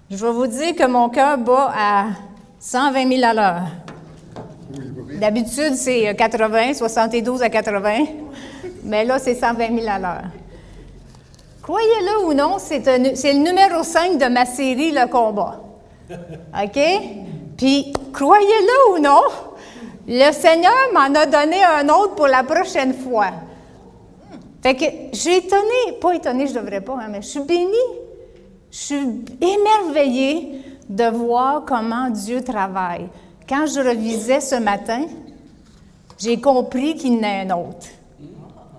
Je vais vous dire que mon cœur bat à 120 000 à l'heure. D'habitude, c'est 80, 72 à 80, mais là, c'est 120 000 à l'heure. Croyez-le ou non, c'est le numéro 5 de ma série, Le Combat. OK? Puis, croyez-le ou non, le Seigneur m'en a donné un autre pour la prochaine fois. Fait que j'ai pas étonnée, je ne devrais pas, hein, mais je suis bénie. Je suis émerveillée de voir comment Dieu travaille. Quand je revisais ce matin, j'ai compris qu'il y en a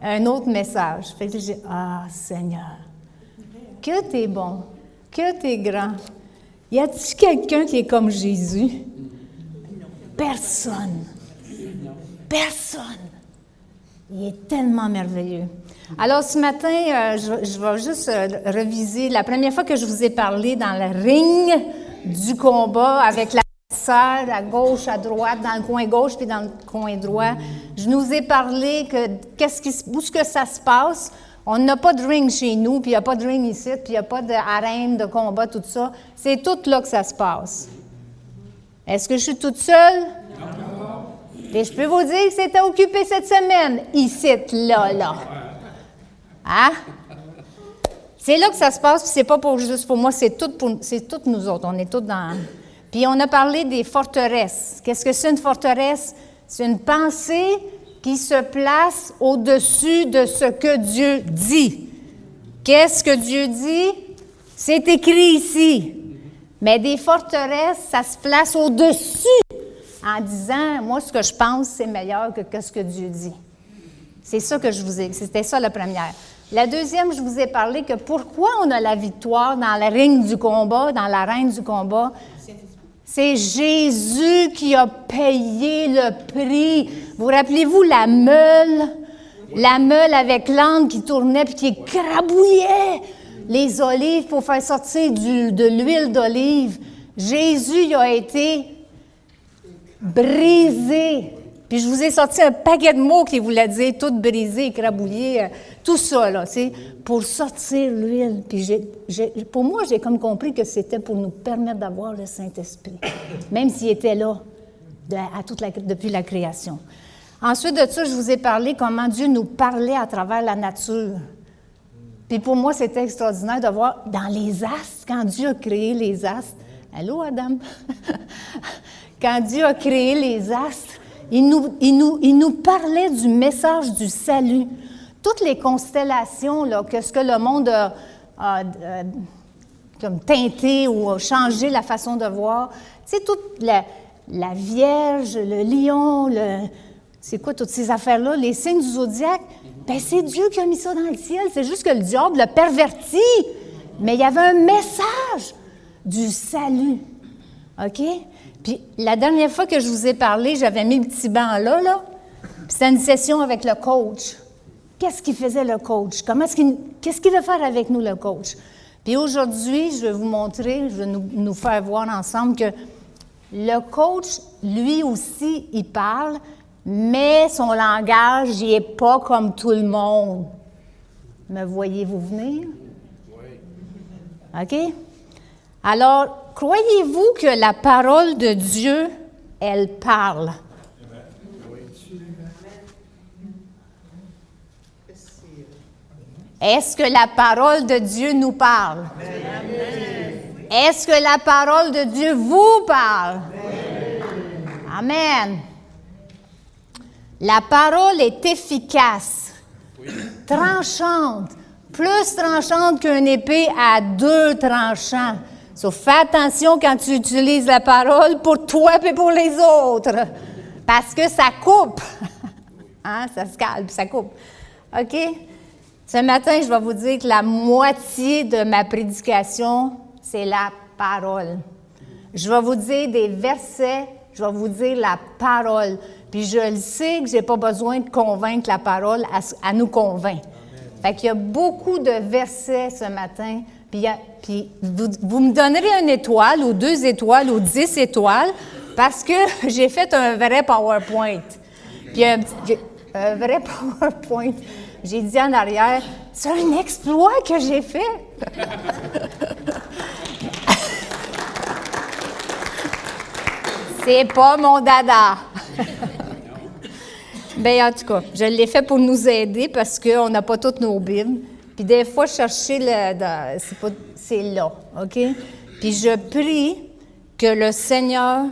un autre message. Fait que j'ai dit, ah Seigneur, que tu es bon, que tu es grand. Y a-t-il quelqu'un qui est comme Jésus? Personne. Personne. Il est tellement merveilleux. Alors, ce matin, je vais juste reviser. La première fois que je vous ai parlé dans le ring du combat avec la sœur à gauche, à droite, dans le coin gauche puis dans le coin droit, je nous ai parlé que où est-ce que ça se passe. On n'a pas de ring chez nous, puis il n'y a pas de ring ici, puis il n'y a pas d'arène de combat, tout ça. C'est tout là que ça se passe. Est-ce que je suis toute seule? Non. Et je peux vous dire que c'était occupé cette semaine, ici, là. Hein? C'est là que ça se passe, puis c'est pas juste pour moi, c'est toutes nous autres. On est toutes dans... Puis on a parlé des forteresses. Qu'est-ce que c'est une forteresse? C'est une pensée qui se place au-dessus de ce que Dieu dit. Qu'est-ce que Dieu dit? C'est écrit ici. Mais des forteresses, ça se place au-dessus en disant, moi, ce que je pense, c'est meilleur que ce que Dieu dit. C'est ça que c'était ça la première. La deuxième, je vous ai parlé que pourquoi on a la victoire dans la ring du combat, dans l'arène du combat, c'est Jésus qui a payé le prix. Vous rappelez-vous la meule avec l'âne qui tournait puis qui écrabouillait les olives pour faire sortir de l'huile d'olive. Jésus a été brisé. Puis je vous ai sorti un paquet de mots qui voulaient dire tout brisé, écrabouillé, tout ça, là, c'est pour sortir l'huile. Puis pour moi, j'ai comme compris que c'était pour nous permettre d'avoir le Saint-Esprit, même s'il était là depuis la création. Ensuite de ça, je vous ai parlé comment Dieu nous parlait à travers la nature. Puis pour moi, c'était extraordinaire de voir dans les astres, quand Dieu a créé les astres. Allô, Adam? Quand Dieu a créé les astres, il nous parlait du message du salut. Toutes les constellations, là, que ce que le monde a comme teinté ou a changé la façon de voir, tu sais, toute la Vierge, le lion, c'est quoi toutes ces affaires-là, les signes du zodiaque, bien, c'est Dieu qui a mis ça dans le ciel. C'est juste que le diable l'a perverti. Mais il y avait un message du salut. OK? Puis la dernière fois que je vous ai parlé, j'avais mis le petit banc là. Puis c'était une session avec le coach. Qu'est-ce qu'il faisait le coach? Qu'est-ce qu'il veut faire avec nous, le coach? Puis aujourd'hui, je vais vous montrer, je vais nous faire voir ensemble que le coach, lui aussi, il parle, mais son langage, il n'est pas comme tout le monde. Me voyez-vous venir? Oui. OK? Alors, croyez-vous que la parole de Dieu, elle parle? Est-ce que la parole de Dieu nous parle? Est-ce que la parole de Dieu vous parle? Amen. La parole est efficace, tranchante, plus tranchante qu'une épée à 2 tranchants. So, fais attention quand tu utilises la parole pour toi et pour les autres, parce que ça coupe. Hein? Ça scalpe, ça coupe. OK? Ce matin, je vais vous dire que la moitié de ma prédication, c'est la parole. Je vais vous dire des versets, je vais vous dire la parole. Puis je le sais que je n'ai pas besoin de convaincre la parole à nous convaincre. Fait qu'il y a beaucoup de versets ce matin. Puis vous me donnerez 1 étoile ou 2 étoiles ou 10 étoiles parce que j'ai fait un vrai PowerPoint. Puis un vrai PowerPoint. J'ai dit en arrière, c'est un exploit que j'ai fait. C'est pas mon dada. Bien, en tout cas, je l'ai fait pour nous aider parce qu'on n'a pas toutes nos Bibles. Puis des fois, chercher c'est là, OK? Puis je prie que le Seigneur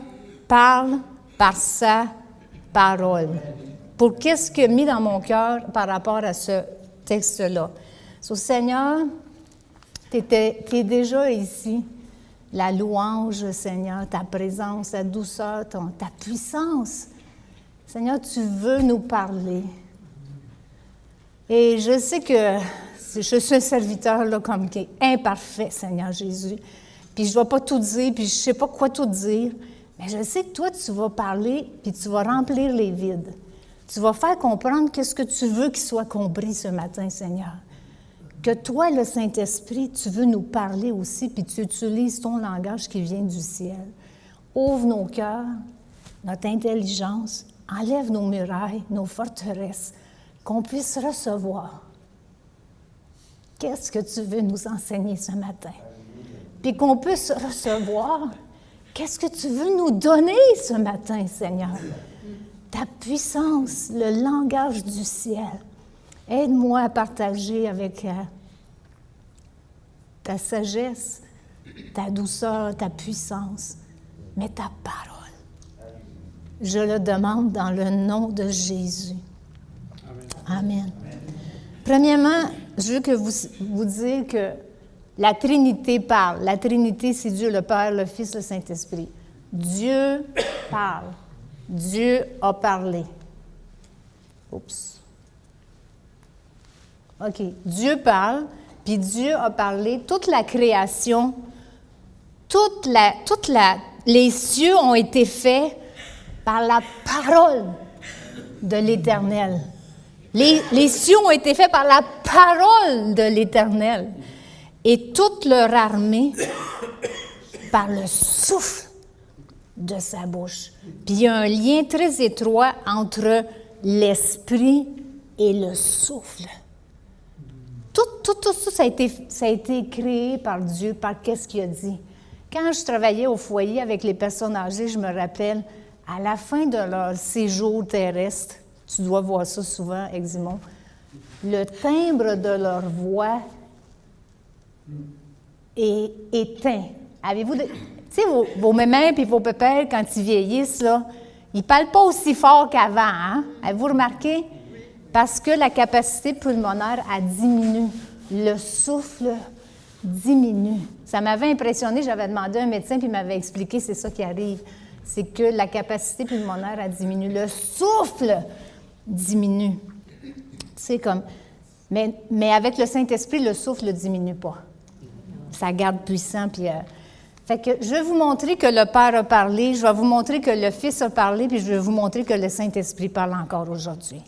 parle par sa parole. Pour qu'est-ce qu'il a mis dans mon cœur par rapport à ce texte-là. Seigneur, tu es déjà ici. La louange, Seigneur, ta présence, ta douceur, ta puissance. Seigneur, tu veux nous parler. Et je sais que je suis un serviteur là, comme qui est imparfait, Seigneur Jésus. Puis je ne vais pas tout dire, puis je ne sais pas quoi tout dire. Mais je sais que toi, tu vas parler, puis tu vas remplir les vides. Tu vas faire comprendre qu'est-ce que tu veux qu'il soit compris ce matin, Seigneur. Que toi, le Saint-Esprit, tu veux nous parler aussi, puis tu utilises ton langage qui vient du ciel. Ouvre nos cœurs, notre intelligence, enlève nos murailles, nos forteresses, qu'on puisse recevoir. Qu'est-ce que tu veux nous enseigner ce matin? Puis qu'on puisse recevoir, qu'est-ce que tu veux nous donner ce matin, Seigneur? Ta puissance, le langage du ciel. Aide-moi à partager avec ta sagesse, ta douceur, ta puissance, mais ta parole. Je le demande dans le nom de Jésus. Amen. Premièrement, je veux que vous disiez que la Trinité parle. La Trinité, c'est Dieu le Père, le Fils, le Saint-Esprit. Dieu parle. Dieu a parlé. Oups. OK. Dieu parle, puis Dieu a parlé. Toute la création, les cieux ont été faits par la parole de l'Éternel. Les cieux ont été faits par la parole de l'Éternel. Et toute leur armée par le souffle de sa bouche. Puis il y a un lien très étroit entre l'esprit et le souffle. Tout ça a été créé par Dieu, par qu'est-ce qu'il a dit. Quand je travaillais au foyer avec les personnes âgées, je me rappelle, à la fin de leur séjour terrestre, tu dois voir ça souvent, Eximon, le timbre de leur voix est éteint. Avez-vous... Tu sais, vos mémères et vos pépères, quand ils vieillissent, là, ils ne parlent pas aussi fort qu'avant, hein? Avez-vous remarqué? Parce que la capacité pulmonaire a diminué. Le souffle diminue. Ça m'avait impressionné, j'avais demandé à un médecin, puis il m'avait expliqué, c'est ça qui arrive. C'est que la capacité pulmonaire a diminué. Le souffle diminue. C'est comme... Mais avec le Saint-Esprit, le souffle ne diminue pas. Ça garde puissant, puis... Fait que je vais vous montrer que le Père a parlé, je vais vous montrer que le Fils a parlé, puis je vais vous montrer que le Saint-Esprit parle encore aujourd'hui.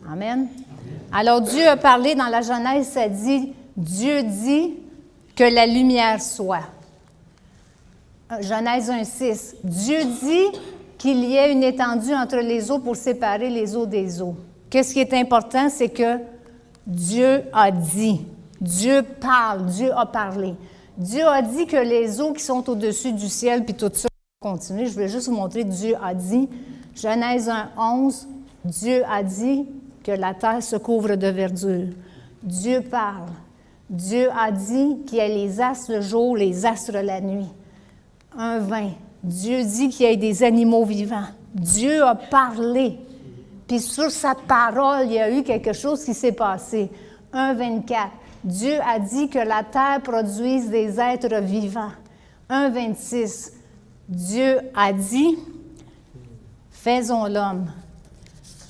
Amen. Alors, Dieu a parlé dans la Genèse, ça dit, Dieu dit que la lumière soit. Genèse 1,6. Dieu dit qu'il y ait une étendue entre les eaux pour séparer les eaux des eaux. Qu'est-ce qui est important, c'est que Dieu a dit. Dieu parle, Dieu a parlé. Dieu a dit que les eaux qui sont au-dessus du ciel, puis tout ça, continue. Je vais juste vous montrer, Dieu a dit. Genèse 1,11, Dieu a dit que la terre se couvre de verdure. Dieu parle. Dieu a dit qu'il y a les astres le jour, les astres la nuit. 1,20, Dieu dit qu'il y a des animaux vivants. Dieu a parlé. Puis sur sa parole, il y a eu quelque chose qui s'est passé. 1,24, Dieu a dit que la terre produise des êtres vivants. 1,26, Dieu a dit, faisons l'homme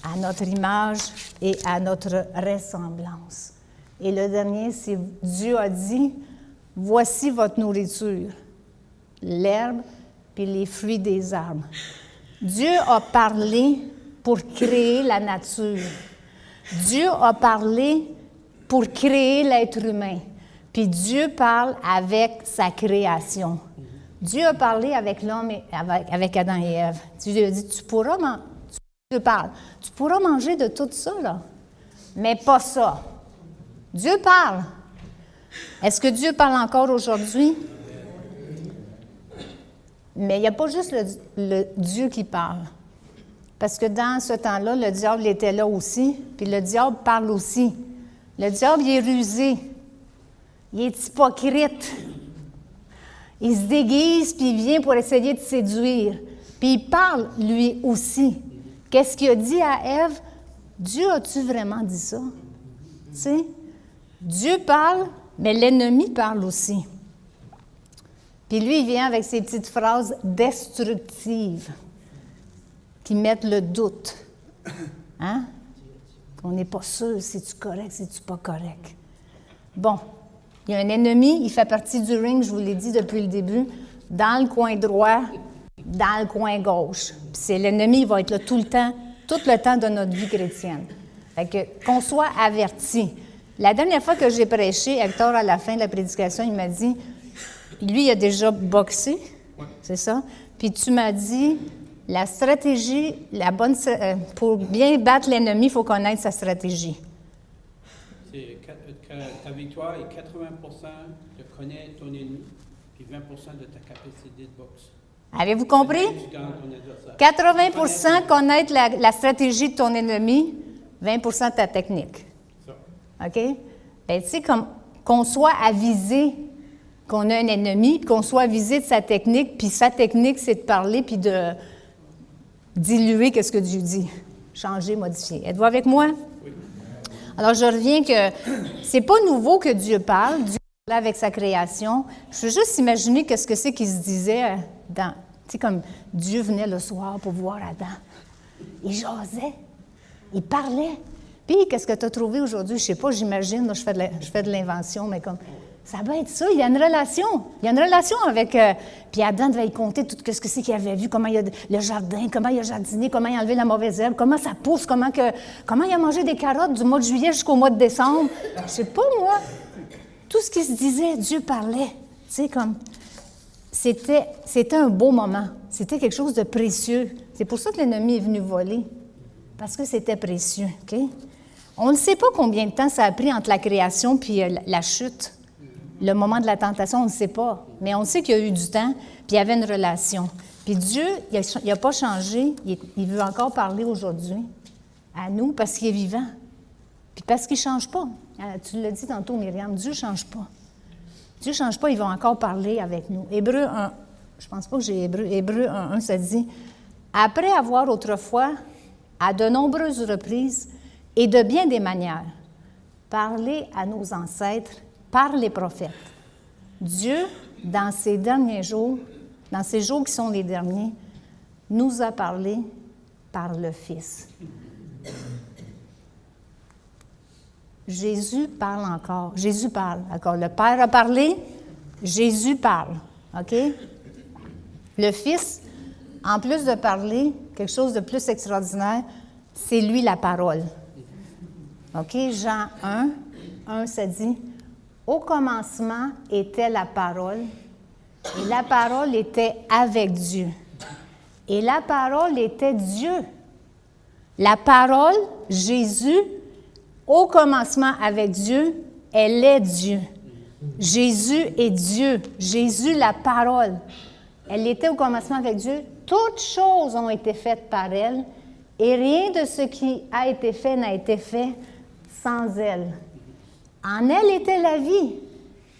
à notre image et à notre ressemblance. Et le dernier, c'est Dieu a dit, voici votre nourriture, l'herbe puis les fruits des arbres. Dieu a parlé pour créer la nature. Dieu a parlé pour créer l'être humain. Puis Dieu parle avec sa création. Dieu a parlé avec l'homme, avec Adam et Ève. Dieu lui a dit, tu pourras manger de tout ça, là. Mais pas ça. Dieu parle. Est-ce que Dieu parle encore aujourd'hui? Mais il n'y a pas juste le Dieu qui parle. Parce que dans ce temps-là, le diable était là aussi, puis le diable parle aussi. Le diable, il est rusé. Il est hypocrite. Il se déguise, puis il vient pour essayer de séduire. Puis il parle, lui aussi. Qu'est-ce qu'il a dit à Ève? Dieu, as-tu vraiment dit ça? Tu sais? Dieu parle, mais l'ennemi parle aussi. Puis lui, il vient avec ses petites phrases destructives qui mettent le doute. Hein? On n'est pas sûr, c'est-tu correct, c'est-tu pas correct. Bon, il y a un ennemi, il fait partie du ring, je vous l'ai dit depuis le début, dans le coin droit, dans le coin gauche. Puis c'est l'ennemi, il va être là tout le temps de notre vie chrétienne. Fait que, qu'on soit averti. La dernière fois que j'ai prêché, Hector, à la fin de la prédication, il m'a dit, lui, il a déjà boxé, c'est ça? Puis tu m'as dit, la stratégie, pour bien battre l'ennemi, il faut connaître sa stratégie. C'est ta victoire est 80% de connaître ton ennemi, puis 20% de ta capacité de boxe. Avez-vous compris? 80% connaître la stratégie de ton ennemi, 20% de ta technique. OK? Bien, tu sais, qu'on soit avisé qu'on a un ennemi, qu'on soit avisé de sa technique, puis sa technique, c'est de parler, puis de diluer ce que Dieu dit. Changer, modifier. Êtes-vous avec moi? Oui. Alors, je reviens que c'est pas nouveau que Dieu parle. Dieu parle avec sa création. Je veux juste imaginer qu'est-ce que c'est qu'il se disait dans... Tu sais, comme Dieu venait le soir pour voir Adam. Il jasait. Il parlait. Puis, qu'est-ce que tu as trouvé aujourd'hui? Je sais pas, j'imagine, là, je fais de l'invention, mais comme... Ça va être ça, il y a une relation. Il y a une relation avec... puis Adam devait y compter tout ce que c'est qu'il avait vu, comment il a le jardin, comment il a jardiné, comment il a enlevé la mauvaise herbe, comment ça pousse, comment il a mangé des carottes du mois de juillet jusqu'au mois de décembre. Je sais pas, moi. Tout ce qui se disait, Dieu parlait. Tu sais, comme... C'était un beau moment. C'était quelque chose de précieux. C'est pour ça que l'ennemi est venu voler. Parce que c'était précieux, OK? On ne sait pas combien de temps ça a pris entre la création puis la chute. Le moment de la tentation, on ne sait pas. Mais on sait qu'il y a eu du temps, puis il y avait une relation. Puis Dieu, il n'a pas changé. Il veut encore parler aujourd'hui à nous parce qu'il est vivant. Puis parce qu'il ne change pas. Tu l'as dit tantôt, Myriam, Dieu ne change pas. Dieu ne change pas, il va encore parler avec nous. Hébreux 1, je ne pense pas que j'ai Hébreux 1, ça dit « Après avoir autrefois, à de nombreuses reprises et de bien des manières, parlé à nos ancêtres par les prophètes. Dieu, dans ces derniers jours, dans ces jours qui sont les derniers, nous a parlé par le Fils. » Jésus parle encore. Jésus parle encore. Le Père a parlé, Jésus parle. OK? Le Fils, en plus de parler, quelque chose de plus extraordinaire, c'est lui la parole. OK? Jean 1, ça dit... Au commencement était la parole, et la parole était avec Dieu. Et la parole était Dieu. La parole, Jésus, au commencement avec Dieu, elle est Dieu. Jésus est Dieu. Jésus, la parole. Elle était au commencement avec Dieu. Toutes choses ont été faites par elle, et rien de ce qui a été fait n'a été fait sans elle. En elle était la vie,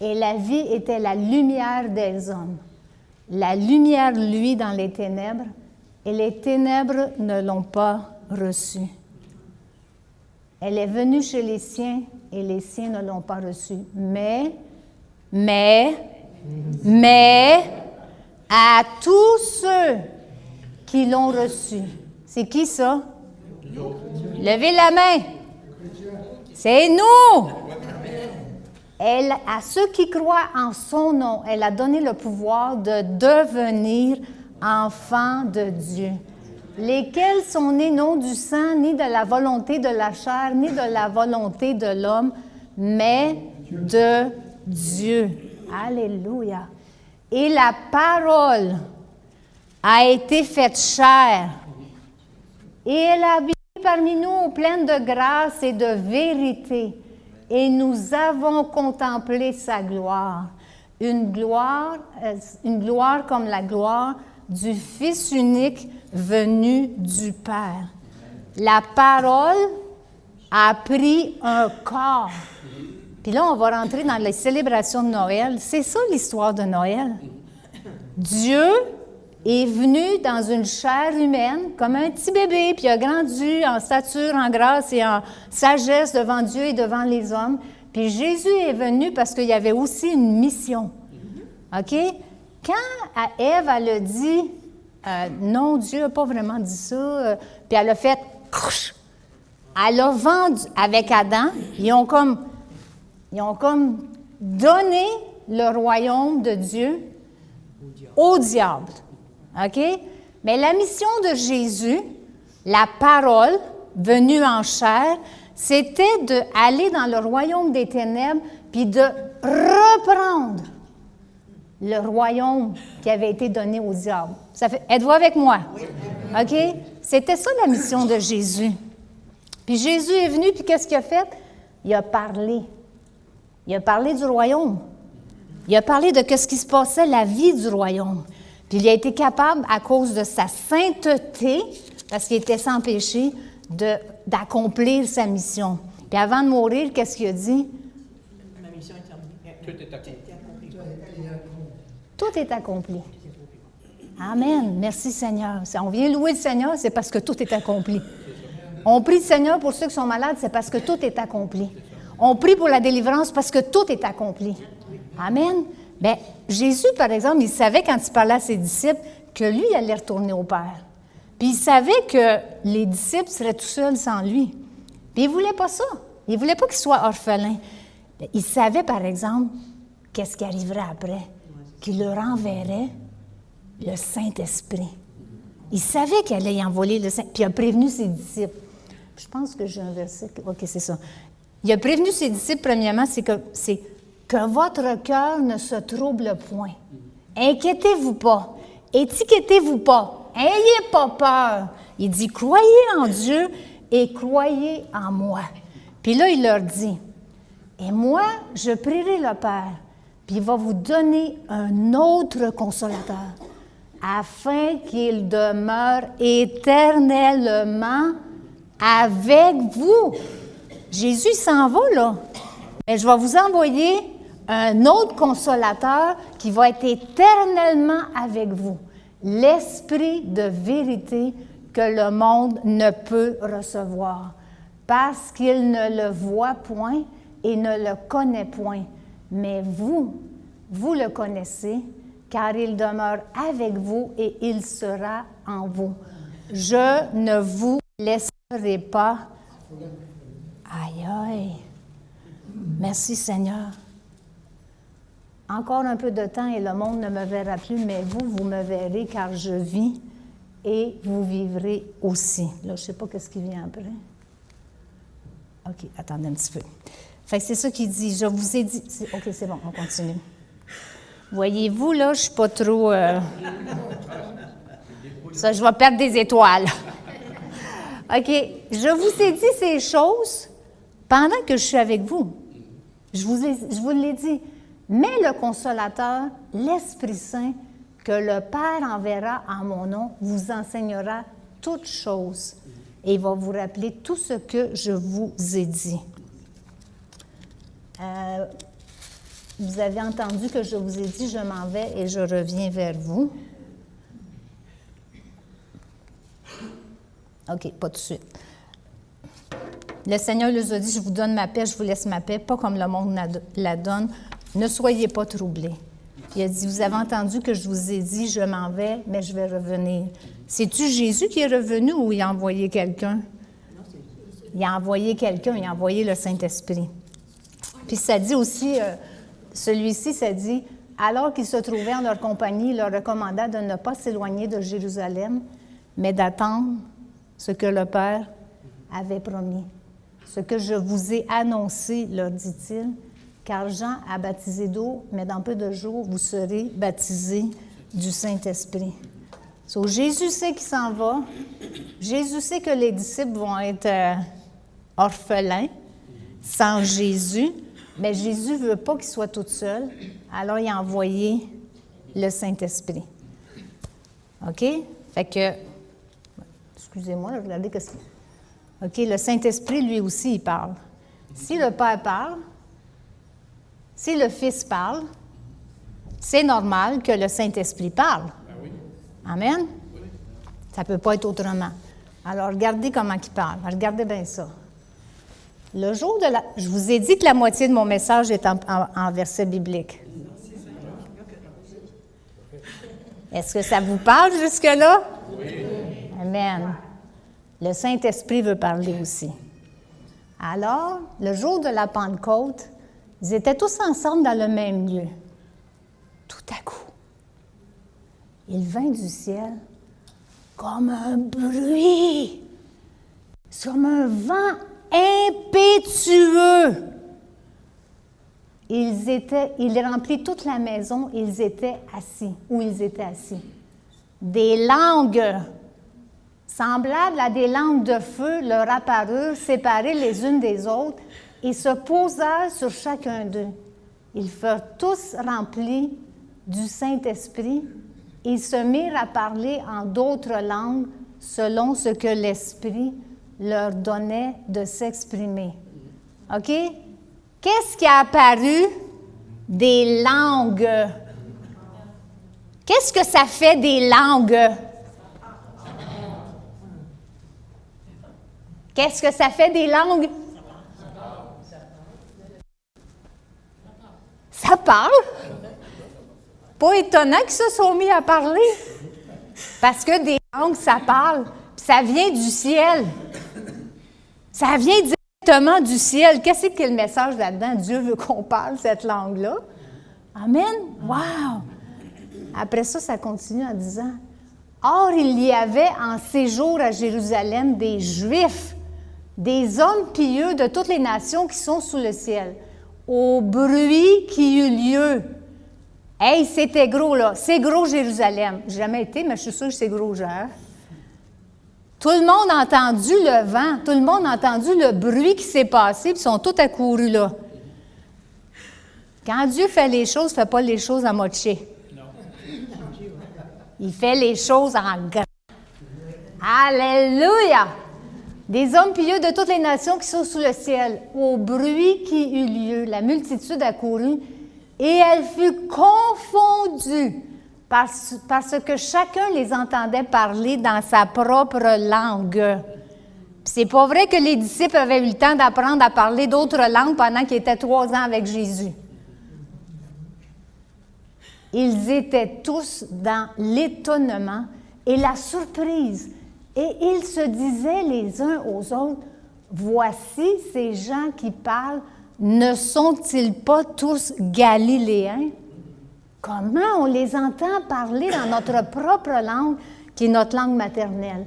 et la vie était la lumière des hommes. La lumière luit dans les ténèbres, et les ténèbres ne l'ont pas reçue. Elle est venue chez les siens, et les siens ne l'ont pas reçue. Mais, à tous ceux qui l'ont reçue. C'est qui ça? Levez la main. C'est nous! Elle, à ceux qui croient en son nom, elle a donné le pouvoir de devenir enfants de Dieu, lesquels sont nés non du sang, ni de la volonté de la chair, ni de la volonté de l'homme, mais de Dieu. Alléluia. Et la parole a été faite chair, et elle a habité parmi nous pleine de grâce et de vérité, et nous avons contemplé sa gloire. Une gloire comme la gloire du Fils unique venu du Père. La parole a pris un corps. Puis là, on va rentrer dans les célébrations de Noël. C'est ça l'histoire de Noël. Dieu est venu dans une chair humaine comme un petit bébé, puis il a grandi en stature, en grâce et en sagesse devant Dieu et devant les hommes. Puis Jésus est venu parce qu'il y avait aussi une mission. OK? Quand Ève, elle a dit non, Dieu n'a pas vraiment dit ça, puis elle a fait elle a vendu avec Adam, ils ont comme donné le royaume de Dieu au diable. OK? Mais la mission de Jésus, la parole venue en chair, c'était d'aller dans le royaume des ténèbres puis de reprendre le royaume qui avait été donné au diable. Êtes-vous avec moi? Oui. OK? C'était ça la mission de Jésus. Puis Jésus est venu, puis qu'est-ce qu'il a fait? Il a parlé. Il a parlé du royaume. Il a parlé de ce qui se passait, la vie du royaume. Puis il a été capable, à cause de sa sainteté, parce qu'il était sans péché, d'accomplir sa mission. Puis avant de mourir, qu'est-ce qu'il a dit? Ma mission est terminée. Tout est accompli. Tout est accompli. Amen. Merci Seigneur. Si on vient louer le Seigneur, c'est parce que tout est accompli. On prie le Seigneur pour ceux qui sont malades, c'est parce que tout est accompli. On prie pour la délivrance parce que tout est accompli. Amen. Bien, Jésus, par exemple, il savait quand il parlait à ses disciples que lui, il allait retourner au Père. Puis il savait que les disciples seraient tout seuls sans lui. Puis il ne voulait pas ça. Il ne voulait pas qu'il soit orphelin. Il savait, par exemple, qu'est-ce qui arriverait après. Qu'il leur enverrait le Saint-Esprit. Il savait qu'il allait y envoyer le Saint-Esprit. Puis il a prévenu ses disciples. Je pense que j'ai un verset. OK, c'est ça. Il a prévenu ses disciples, premièrement, c'est que votre cœur ne se trouble point. Inquiétez-vous pas. Étiquetez-vous pas. Ayez pas peur. Il dit, croyez en Dieu et croyez en moi. Puis là, il leur dit, et moi, je prierai le Père, puis il va vous donner un autre consolateur, afin qu'il demeure éternellement avec vous. Jésus s'en va, là. Mais je vais vous envoyer un autre consolateur qui va être éternellement avec vous. L'Esprit de vérité que le monde ne peut recevoir, parce qu'il ne le voit point et ne le connaît point. Mais vous le connaissez, car il demeure avec vous et il sera en vous. Je ne vous laisserai pas. Aïe, aïe. Merci Seigneur. Encore un peu de temps et le monde ne me verra plus, mais vous me verrez car je vis et vous vivrez aussi. Là, je ne sais pas ce qui vient après. OK, attendez un petit peu. Fait que c'est ça qu'il dit. Je vous ai dit... OK, c'est bon, on continue. Voyez-vous, là, je ne suis pas trop... Ça, je vais perdre des étoiles. OK, je vous ai dit ces choses pendant que je suis avec vous. Je vous l'ai dit. Mais le Consolateur, l'Esprit Saint, que le Père enverra en mon nom, vous enseignera toutes choses et il va vous rappeler tout ce que je vous ai dit. Vous avez entendu que je vous ai dit, je m'en vais et je reviens vers vous. OK, pas tout de suite. Le Seigneur nous a dit, je vous donne ma paix, je vous laisse ma paix, pas comme le monde la donne. Ne soyez pas troublés. Il a dit, vous avez entendu que je vous ai dit, je m'en vais, mais je vais revenir. C'est-tu Jésus qui est revenu ou il a envoyé quelqu'un? Il a envoyé quelqu'un, il a envoyé le Saint-Esprit. Puis ça dit aussi, celui-ci, ça dit, alors qu'ils se trouvaient en leur compagnie, il leur recommanda de ne pas s'éloigner de Jérusalem, mais d'attendre ce que le Père avait promis. Ce que je vous ai annoncé, leur dit-il, car Jean a baptisé d'eau, mais dans peu de jours, vous serez baptisés du Saint-Esprit. So, Jésus sait qu'il s'en va, Jésus sait que les disciples vont être orphelins sans Jésus, mais Jésus ne veut pas qu'ils soient tout seuls, alors il a envoyé le Saint-Esprit. OK? Fait que, excusez-moi, regardez qu'est-ce que c'est. OK, le Saint-Esprit, lui aussi, il parle. Si le Père parle, si le Fils parle, c'est normal que le Saint-Esprit parle. Amen? Ça ne peut pas être autrement. Alors, regardez comment il parle. Regardez bien ça. Le jour de la... Je vous ai dit que la moitié de mon message est en verset biblique. Est-ce que ça vous parle jusque-là? Oui. Amen. Le Saint-Esprit veut parler aussi. Alors, le jour de la Pentecôte, ils étaient tous ensemble dans le même lieu. Tout à coup, il vint du ciel comme un bruit, comme un vent impétueux. Il remplit toute la maison, ils étaient assis, où ils étaient assis. Des langues semblables à des langues de feu leur apparurent, séparées les unes des autres, et se posèrent sur chacun d'eux. Ils furent tous remplis du Saint-Esprit. Ils se mirent à parler en d'autres langues selon ce que l'Esprit leur donnait de s'exprimer. OK? Qu'est-ce qui a apparu? Des langues. Qu'est-ce que ça fait des langues? Qu'est-ce que ça fait des langues? Ça parle. Pas étonnant qu'ils se sont mis à parler. Parce que des langues, ça parle. Puis ça vient du ciel. Ça vient directement du ciel. Qu'est-ce que le message là-dedans? Dieu veut qu'on parle cette langue-là. Amen. Wow! Après ça, ça continue en disant, « Or, il y avait en séjour à Jérusalem des Juifs, des hommes pieux de toutes les nations qui sont sous le ciel. Au bruit qui eut lieu. » Hey, c'était gros, là. C'est gros, Jérusalem. J'ai jamais été, mais je suis sûre que c'est gros, genre. Tout le monde a entendu le vent. Tout le monde a entendu le bruit qui s'est passé, puis ils sont tous accourus là. Quand Dieu fait les choses, il ne fait pas les choses à moitié. Il fait les choses en grand. Alléluia! Des hommes pieux de toutes les nations qui sont sous le ciel, au bruit qui eut lieu, la multitude accourut, et elle fut confondue parce que chacun les entendait parler dans sa propre langue. Puis c'est pas vrai que les disciples avaient eu le temps d'apprendre à parler d'autres langues pendant qu'ils étaient 3 ans avec Jésus. Ils étaient tous dans l'étonnement et la surprise. Et ils se disaient les uns aux autres, « Voici ces gens qui parlent, ne sont-ils pas tous Galiléens? » Comment on les entend parler dans notre propre langue, qui est notre langue maternelle?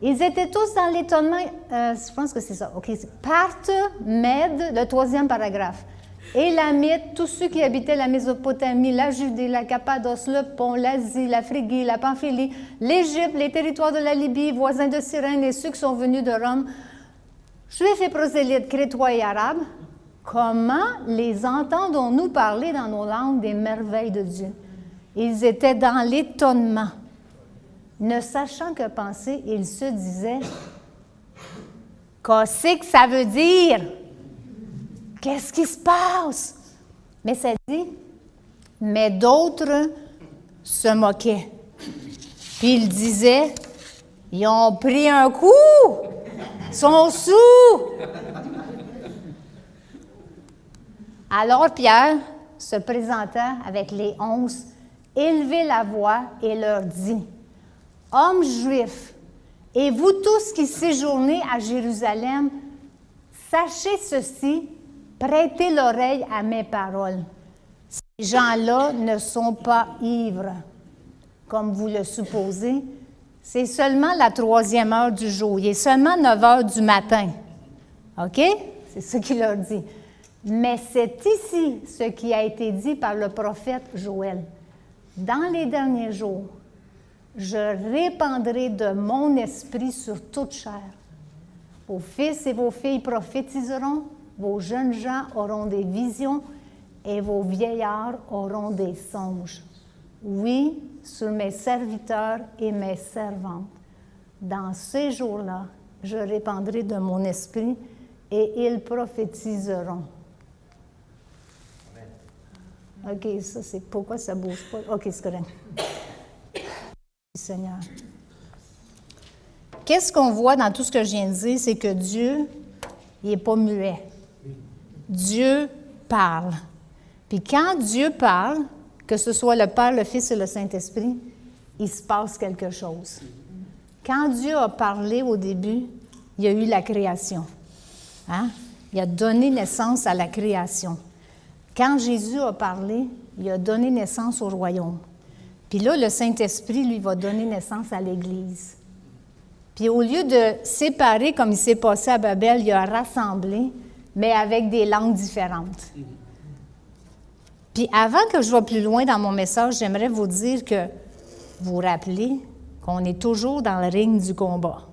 Ils étaient tous dans l'étonnement, je pense que c'est ça, OK, Parthes, Mèdes, le 3e paragraphe. Élamites, tous ceux qui habitaient la Mésopotamie, la Judée, la Cappadoce, le Pont, l'Asie, la Phrygie, la Pamphylie, l'Égypte, les territoires de la Libye, voisins de Cyrène et ceux qui sont venus de Rome, Juifs et prosélytes, Crétois et Arabes, comment les entendons-nous parler dans nos langues des merveilles de Dieu? Ils étaient dans l'étonnement. Ne sachant que penser, ils se disaient, « Qu'est-ce que ça veut dire? Qu'est-ce qui se passe? » Mais ça dit, « Mais d'autres se moquaient. » Puis ils disaient, « Ils ont pris un coup! Ils sont sous! » Alors Pierre, se présentant avec les 11, élevait la voix et leur dit, « Hommes juifs, et vous tous qui séjournez à Jérusalem, sachez ceci, prêtez l'oreille à mes paroles. Ces gens-là ne sont pas ivres, comme vous le supposez. C'est seulement la 3e heure du jour. Il est seulement 9 heures du matin. OK? C'est ce qu'il leur dit. Mais c'est ici ce qui a été dit par le prophète Joël. Dans les derniers jours, je répandrai de mon esprit sur toute chair. Vos fils et vos filles prophétiseront, vos jeunes gens auront des visions et vos vieillards auront des songes. Oui, sur mes serviteurs et mes servantes. Dans ces jours-là, je répandrai de mon esprit et ils prophétiseront. OK, ça c'est pourquoi ça ne bouge pas. OK, c'est correct. Seigneur. Qu'est-ce qu'on voit dans tout ce que je viens de dire? C'est que Dieu, il n'est pas muet. Dieu parle. Puis quand Dieu parle, que ce soit le Père, le Fils et le Saint-Esprit, il se passe quelque chose. Quand Dieu a parlé au début, il y a eu la création. Hein? Il a donné naissance à la création. Quand Jésus a parlé, il a donné naissance au royaume. Puis là, le Saint-Esprit, lui, va donner naissance à l'Église. Puis au lieu de séparer, comme il s'est passé à Babel, il a rassemblé, mais avec des langues différentes. Puis avant que je sois plus loin dans mon message, j'aimerais vous dire que vous vous rappelez qu'on est toujours dans le ring du combat,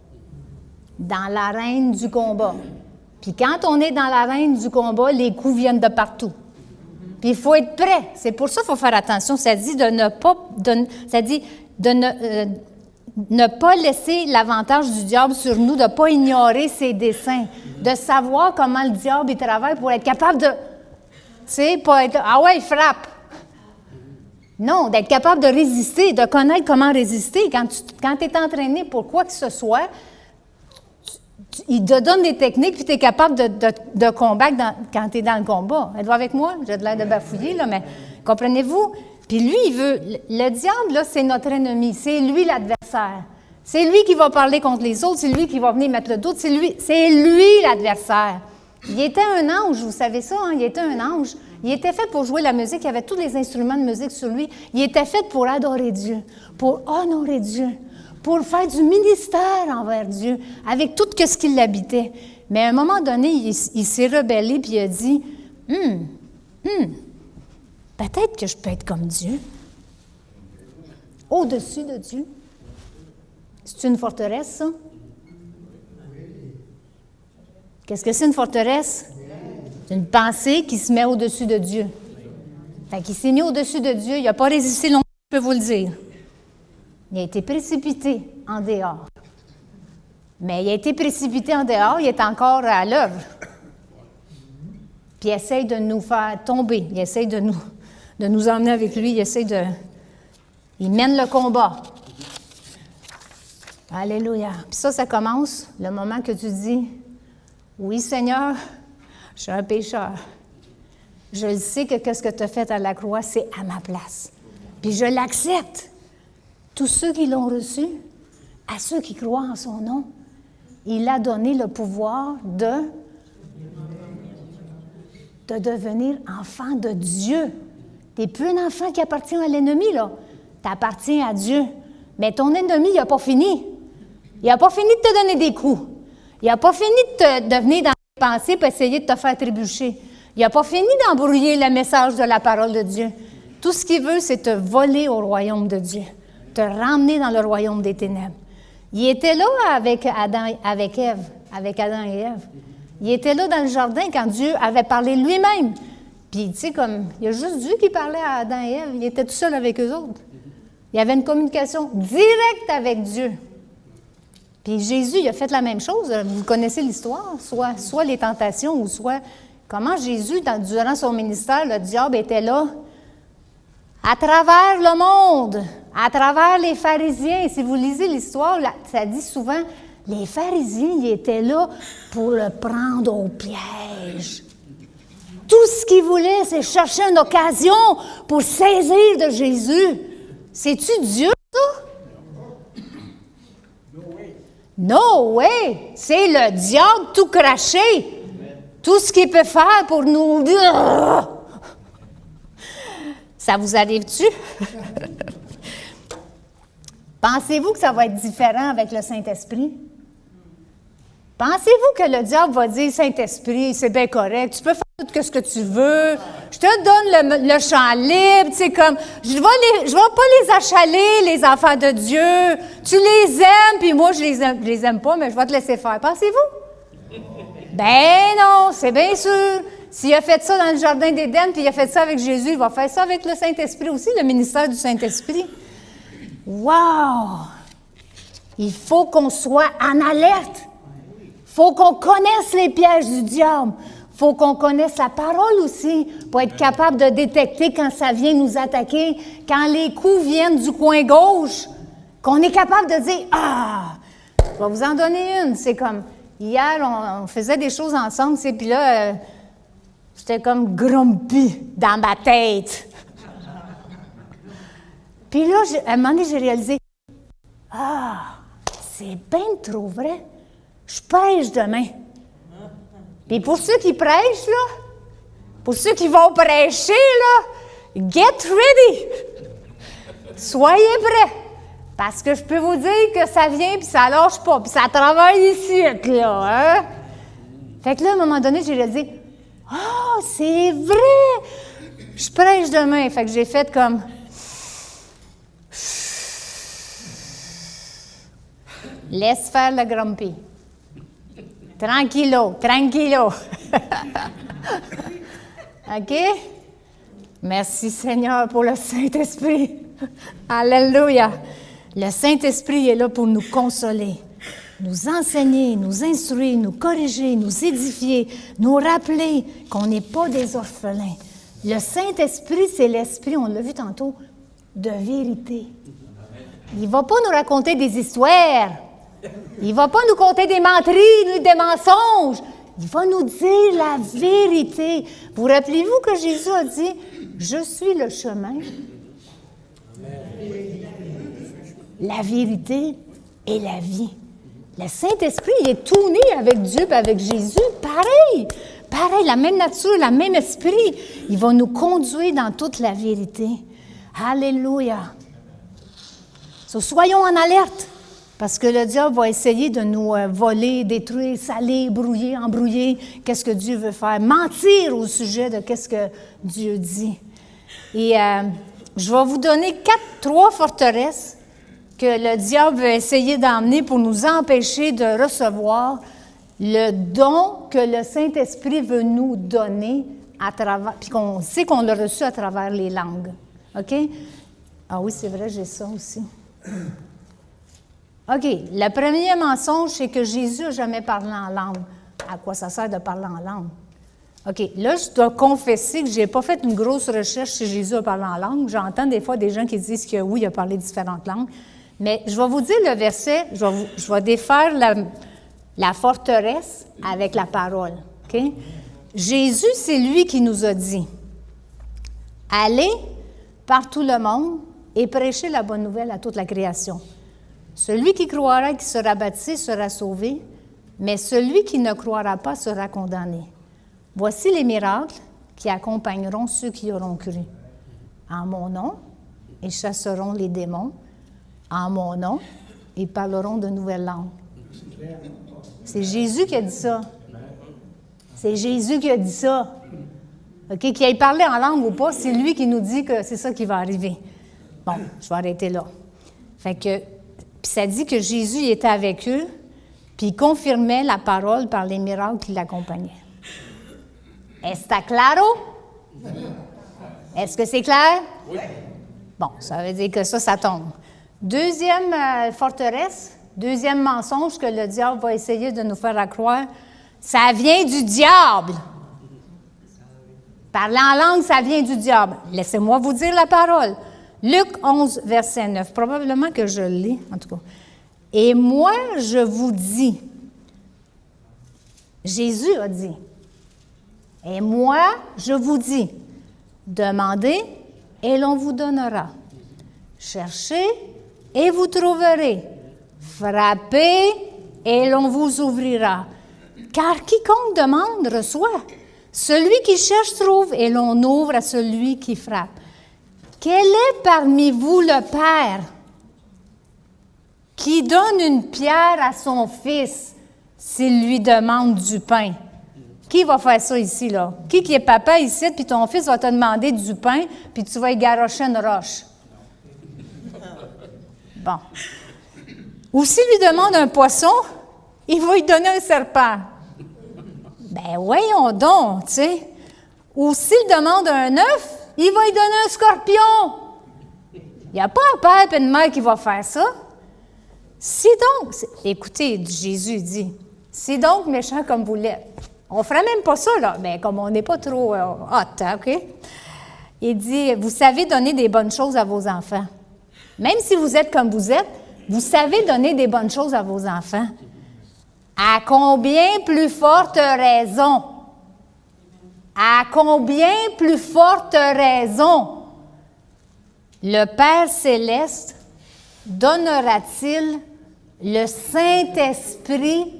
dans l'arène du combat. Puis quand on est dans l'arène du combat, les coups viennent de partout. Puis il faut être prêt. C'est pour ça qu'il faut faire attention. Ça dit de ne pas, ne pas laisser l'avantage du diable sur nous, de ne pas ignorer ses desseins, de savoir comment le diable il travaille pour être capable de, tu sais, pas être, ah ouais, il frappe. Non, d'être capable de résister, de connaître comment résister. Quand tu es entraîné pour quoi que ce soit, il te donne des techniques, puis tu es capable de combattre quand tu es dans le combat. Êtes-vous avec moi? J'ai de l'air de bafouiller, là, mais comprenez-vous? Puis lui, il veut... Le diable, là, c'est notre ennemi. C'est lui l'adversaire. C'est lui qui va parler contre les autres. C'est lui qui va venir mettre le doute. C'est lui l'adversaire. Il était un ange, vous savez ça, hein? Il était un ange. Il était fait pour jouer la musique. Il avait tous les instruments de musique sur lui. Il était fait pour adorer Dieu, pour honorer Dieu, pour faire du ministère envers Dieu, avec tout ce qui l'habitait. Mais à un moment donné, il s'est rebellé puis il a dit, peut-être que je peux être comme Dieu, au-dessus de Dieu. C'est une forteresse, ça? Qu'est-ce que c'est une forteresse? C'est une pensée qui se met au-dessus de Dieu. Fait qu'il s'est mis au-dessus de Dieu, il n'a pas résisté longtemps, je peux vous le dire. Il a été précipité en dehors. Mais il a été précipité en dehors, il est encore à l'œuvre. Puis il essaye de nous faire tomber, il essaye de nous emmener avec lui, il mène le combat. Alléluia. Puis ça commence le moment que tu dis, oui Seigneur, je suis un pécheur. Je le sais que ce que tu as fait à la croix, c'est à ma place. Puis je l'accepte. Tous ceux qui l'ont reçu, à ceux qui croient en son nom, il a donné le pouvoir de devenir enfant de Dieu. Tu n'es plus un enfant qui appartient à l'ennemi, là. Tu appartiens à Dieu. Mais ton ennemi, il n'a pas fini. Il n'a pas fini de te donner des coups. Il n'a pas fini de venir dans tes pensées pour essayer de te faire trébucher. Il n'a pas fini d'embrouiller le message de la parole de Dieu. Tout ce qu'il veut, c'est te voler au royaume de Dieu, te ramener dans le royaume des ténèbres. Il était là avec Adam et Ève. Il était là dans le jardin quand Dieu avait parlé lui-même. Puis, tu sais, comme, il y a juste Dieu qui parlait à Adam et Ève. Il était tout seul avec eux autres. Il y avait une communication directe avec Dieu. Puis Jésus, il a fait la même chose. Vous connaissez l'histoire, soit les tentations ou soit comment Jésus, durant son ministère, le diable était là à travers le monde, à travers les pharisiens. Si vous lisez l'histoire, ça dit souvent, les pharisiens, ils étaient là pour le prendre au piège. Tout ce qu'ils voulaient, c'est chercher une occasion pour saisir de Jésus. C'est-tu Dieu, ça? No way! C'est le diable tout craché. Tout ce qu'il peut faire pour nous... Ça vous arrive-tu? Pensez-vous que ça va être différent avec le Saint-Esprit? Pensez-vous que le diable va dire, Saint-Esprit, c'est bien correct, tu peux faire tout ce que tu veux. Je te donne le champ libre. Tu sais, comme, je vais pas les achaler, les enfants de Dieu. Tu les aimes, puis moi, je les aime pas, mais je vais te laisser faire. Pensez-vous? Ben non, c'est bien sûr. S'il a fait ça dans le jardin d'Éden, puis il a fait ça avec Jésus, il va faire ça avec le Saint-Esprit aussi, le ministère du Saint-Esprit. Wow! Il faut qu'on soit en alerte. Il faut qu'on connaisse les pièges du diable. Il faut qu'on connaisse la parole aussi pour être capable de détecter quand ça vient nous attaquer, quand les coups viennent du coin gauche, qu'on est capable de dire « Ah! » Je vais vous en donner une. C'est comme, hier, on faisait des choses ensemble, puis là, j'étais comme grumpy dans ma tête. Puis là, à un moment donné, j'ai réalisé « Ah! C'est bien trop vrai. Je prêche demain. » Puis pour ceux qui prêchent, là, pour ceux qui vont prêcher, là, get ready! Soyez prêts! Parce que je peux vous dire que ça vient, puis ça lâche pas, puis ça travaille ici, là, hein? Fait que là, à un moment donné, j'ai réalisé, « Ah, c'est vrai! Je prêche demain. » Fait que j'ai fait comme... Laisse faire le grumpy. Tranquillo, tranquillo. OK? Merci Seigneur pour le Saint-Esprit. Alléluia. Le Saint-Esprit est là pour nous consoler, nous enseigner, nous instruire, nous corriger, nous édifier, nous rappeler qu'on n'est pas des orphelins. Le Saint-Esprit, c'est l'Esprit, on l'a vu tantôt, de vérité. Il ne va pas nous raconter des histoires. Il ne va pas nous conter des menteries, ni des mensonges. Il va nous dire la vérité. Vous rappelez-vous que Jésus a dit, « Je suis le chemin, la vérité et la vie. » Le Saint-Esprit, il est tout né avec Dieu et avec Jésus. Pareil, la même nature, le même esprit. Il va nous conduire dans toute la vérité. Alléluia. Soyons en alerte. Parce que le diable va essayer de nous voler, détruire, salir, brouiller, embrouiller. Qu'est-ce que Dieu veut faire? Mentir au sujet de qu'est-ce que Dieu dit. Et je vais vous donner 3 forteresses que le diable veut essayer d'emmener pour nous empêcher de recevoir le don que le Saint-Esprit veut nous donner à travers, puis qu'on sait qu'on l'a reçu à travers les langues. OK? Ah oui, c'est vrai, j'ai ça aussi. OK. Le premier mensonge, c'est que Jésus n'a jamais parlé en langue. À quoi ça sert de parler en langue? OK. Là, je dois confesser que je n'ai pas fait une grosse recherche si Jésus a parlé en langue. J'entends des fois des gens qui disent que oui, il a parlé différentes langues. Mais je vais vous dire le verset, je vais défaire la forteresse avec la parole. OK? Jésus, c'est lui qui nous a dit, « Allez par tout le monde et prêchez la bonne nouvelle à toute la création. Celui qui croira et qui sera baptisé sera sauvé, mais celui qui ne croira pas sera condamné. Voici les miracles qui accompagneront ceux qui auront cru. En mon nom, ils chasseront les démons. En mon nom, ils parleront de nouvelles langues. » C'est Jésus qui a dit ça. C'est Jésus qui a dit ça. OK? Qu'il ait parlé en langue ou pas, c'est lui qui nous dit que c'est ça qui va arriver. Bon, je vais arrêter là. Fait que, puis ça dit que Jésus il était avec eux, puis il confirmait la parole par les miracles qui l'accompagnaient. Está claro? Est-ce que c'est clair? Oui. Bon, ça veut dire que ça tombe. Deuxième forteresse, deuxième mensonge que le diable va essayer de nous faire croire, ça vient du diable. Parler en langue, ça vient du diable. Laissez-moi vous dire la parole. Luc 11, verset 9. Probablement que je l'ai, en tout cas. « Et moi, je vous dis, Jésus a dit, « Et moi, je vous dis, demandez et l'on vous donnera. Cherchez et vous trouverez. Frappez et l'on vous ouvrira. Car quiconque demande reçoit. Celui qui cherche trouve et l'on ouvre à celui qui frappe. Quel est parmi vous le père qui donne une pierre à son fils s'il lui demande du pain? Qui va faire ça ici, là? Qui est papa ici, puis ton fils va te demander du pain, puis tu vas y garrocher une roche? Bon. Ou s'il lui demande un poisson, il va lui donner un serpent. Ben voyons donc, tu sais. Ou s'il demande un œuf, il va lui donner un scorpion. Il n'y a pas un père et une mère qui va faire ça. Si donc, écoutez, Jésus dit, si donc méchant comme vous l'êtes, on ne ferait même pas ça, là, mais comme on n'est pas trop hot, hein, OK? Il dit, vous savez donner des bonnes choses à vos enfants. Même si vous êtes comme vous êtes, vous savez donner des bonnes choses à vos enfants. À combien plus forte raison? À combien plus forte raison le Père céleste donnera-t-il le Saint-Esprit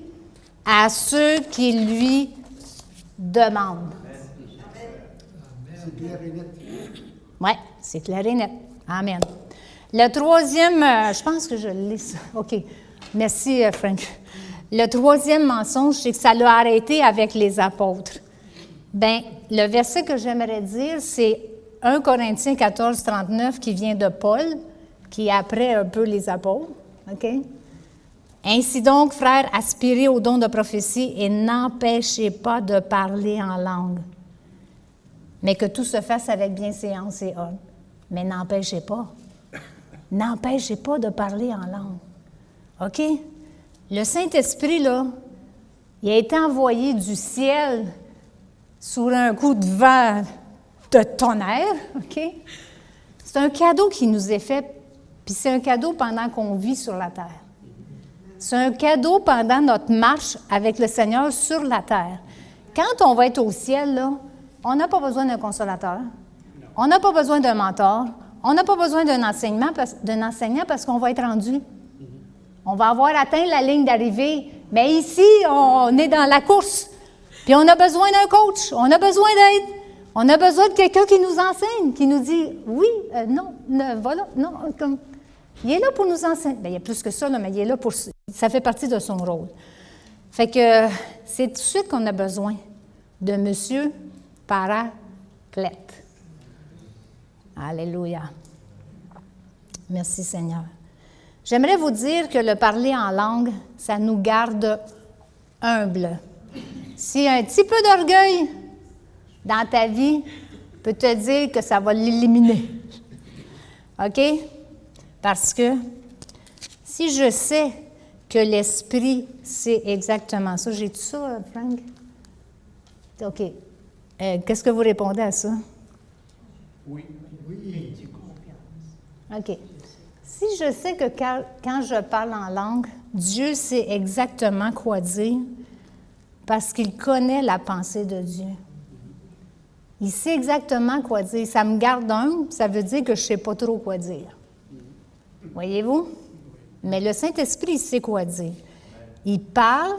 à ceux qui lui demandent? C'est clair et net. Oui, c'est clair et net. Amen. Le troisième, je pense que je lis ça. OK. Merci, Frank. Le troisième mensonge, c'est que ça l'a arrêté avec les apôtres. Bien, le verset que j'aimerais dire, c'est 1 Corinthiens 14, 39, qui vient de Paul, qui est après un peu les apôtres. OK? Ainsi donc, frères, aspirez au don de prophétie et n'empêchez pas de parler en langue. Mais que tout se fasse avec bienséance et ordre. Mais n'empêchez pas. N'empêchez pas de parler en langue. OK? Le Saint-Esprit, là, il a été envoyé du ciel sous un coup de vent de tonnerre. OK? C'est un cadeau qui nous est fait, puis c'est un cadeau pendant qu'on vit sur la terre. C'est un cadeau pendant notre marche avec le Seigneur sur la terre. Quand on va être au ciel, là, on n'a pas besoin d'un consolateur. On n'a pas besoin d'un mentor. On n'a pas besoin d'un enseignant parce qu'on va être rendu. On va avoir atteint la ligne d'arrivée. Mais ici, on est dans la course. Puis on a besoin d'un coach. On a besoin d'aide. On a besoin de quelqu'un qui nous enseigne, qui nous dit oui, non, voilà, non. Comme, il est là pour nous enseigner. Bien, il y a plus que ça, là, mais il est là pour. Ça fait partie de son rôle. Fait que c'est tout de suite qu'on a besoin de Monsieur Paraclète. Alléluia. Merci Seigneur. J'aimerais vous dire que le parler en langue, ça nous garde humbles. Si un petit peu d'orgueil dans ta vie peut te dire que ça va l'éliminer. OK? Parce que si je sais que l'esprit, c'est exactement ça. J'ai tout ça, Frank? OK. Qu'est-ce que vous répondez à ça? Oui. OK. Si je sais que quand je parle en langue, Dieu sait exactement quoi dire parce qu'il connaît la pensée de Dieu. Il sait exactement quoi dire. Ça me garde humble, ça veut dire que je ne sais pas trop quoi dire. Voyez-vous? Mais le Saint-Esprit, il sait quoi dire. Il parle